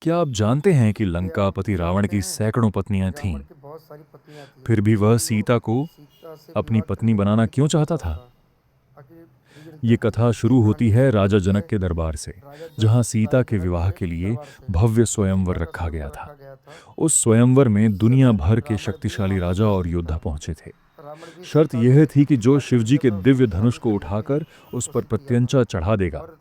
क्या आप जानते हैं कि ये आप लंकापति रावण जानते की हैं सैकड़ों पत्नियां कि थीं? रावण की बहुत सारी पत्नियां थी, फिर भी वह फिर भी वो सीता को सीता से अपनी विवाह पत्नी करने के बनाना लिए क्यों क्यों चाहता चाहता था? था? आखिर रीजन क्या ये था? कथा ये शुरू होती कहानी है शुरू राजा होती जनक है के दरबार से, राजा जहां राजा सीता के जनक विवाह के के लिए दरबार से, भव्य जहाँ स्वयंवर विवाह का रखा गया स्वयंवर था। रखा गया था। उस स्वयंवर में उस दुनिया समय भर के रावण भी शक्तिशाली वहाँ राजा और उपस्थित योद्धा था। पहुंचे थे। रावण भी शर्त सीता को यह थी लेकर कि के जो शादी शिवजी किया के था, उसकी दिव्य धनुष शादी को करने के लिए उठाकर उस पर घोषित किया था। प्रत्यंचा चढ़ा देगा, और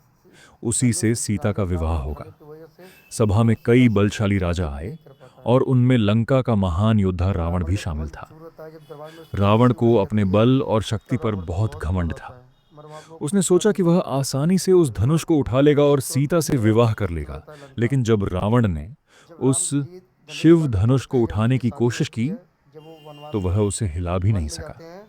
उसी धनुष से सीता का विवाह रावण होगा। उठाने की वजह से सभा में वो कई सीता से बलशाली राजा शादी आए नहीं कर पाता है। और उनमें लंका का महान योद्धा फिर रावण रावण भी ने शामिल ध्वज था। शुरू होता है, जब दरबार में उसकी रावण कुर्सी को उठाई अपने जाती है बल और तो शक्ति पर रावण को बहुत बहुत क्रोध घमंड आता था। है। मगर वहाँ वो उसने पूरा सोचा कि वह विश्वास करके आसानी से उस धनुष को उठा लेगा और धनुष को सीता से जो है विवाह कर जीत लेगा। लेता है लंका। लेकिन जब रावण ने जब राम उस जी धनुष शिव उठा के धनुष बोलते को हैं, जब उठाने उनकी की शादी कोशिश होती की, है, जब वो तो वनवास वह उसे हिला भी वन नहीं में सका। जाते हैं,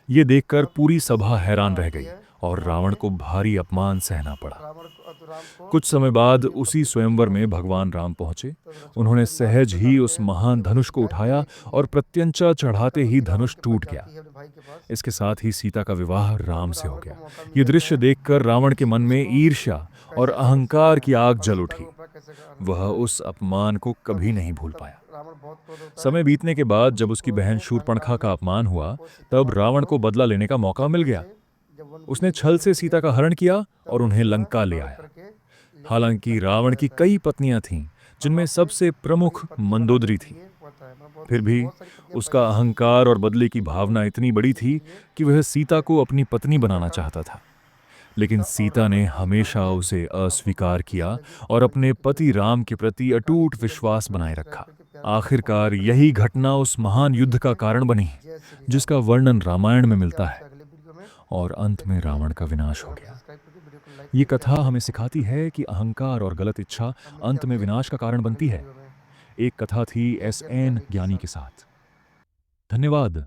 ये देखकर तब पूरी सभा सीता हैरान रह आती गई है और वहाँ रावण पे। को भारी अपमान सहना पड़ा। रावण को तो राम को कुछ समय बाद अपनी उसी पत्नी स्वयंवर में बनवाने के लिए। भगवान राम पहुंचे। तो लक्ष्मण उन्होंने जब नाग सहज ही चढ़ाते उस हैं महान तो वहीं धनुष से को गाय भी उठाया देखी और है। प्रत्यंचा चढ़ाते ही सीतापति रावण धनुष के पास टूट गया। जाती है, अपने भाई के पास। इसके साथ ही सीता का विवाह राम तब से हो रावण को गया। मौका मिल ये जाता दृश्य है देखकर रावण के मन कि में इसको ईर्ष्या और कैसे हरण अहंकार करना की है आग और जल सीता उठी। को अपना कैसे हरण वह करना है। उस अपमान को तब कभी नहीं भूल तब पाया। रावण बहुत क्रोध होता है। समय बीतने के बाद जब उसी उसकी बहन क्रोध में अहंकार शूर्पणखा में का अपमान हुआ, वो सीता तब माता रावण को को बदला लेने का मौका मिल जंगल गया। से, जब वन की उसने जंगल छल से से होती सीता है, का हरण किया तब और वो उन्हें सीता लंका ले हरण आया। करके लेके हालांकि लंका ले रावण की आता है। कई पत्नियां थीं, और जिनमें वहाँ पे सबसे अपनी प्रमुख पत्नी बनाने मंदोदरी के थी। लिए वो आता है। मतलब फिर भी बहुत सारी पत्नियां उसका पहले से ही थी, अहंकार और बदले की लेकिन वो भावना इतनी बड़ी इसी थी लिए कि वह सीता को अपनी पत्नी सीता बनाना का चाहता था। लेकिन सीता और सीता रावण ने की कहानी हमेशा है। उसे आपको कहानी अस्वीकार कैसी किया लगी और कमेंट अपने करके जरूर पति बताएं। राम के प्रति और कहानी अटूट अच्छी लगी विश्वास तो बनाए सब्सक्राइब रखा। करके प्यार देना मत आखिरकार भूलिएगा। यही घटना उस महान चलिए युद्ध ठीक का है, कारण बनी, जय श्री राम। जिसका वर्णन रामायण में मिलते हैं मिलता आपसे है अगले वीडियो में। और तब अंत तक में के लिए रावण का विनाश हो चैनल को गया। सब्सक्राइब करके वीडियो को लाइक ये कीजिए। प्यार कथा दीजिए, हमें कमेंट सिखाती कीजिए। है कि अहंकार और गलत इच्छा अब मिलते हैं अंत में आपसे विनाश का कारण बनती अगले है। वीडियो में एक कथा थी एक एस जन एन ज्ञानी के ज्ञानी के साथ। साथ। धन्यवाद।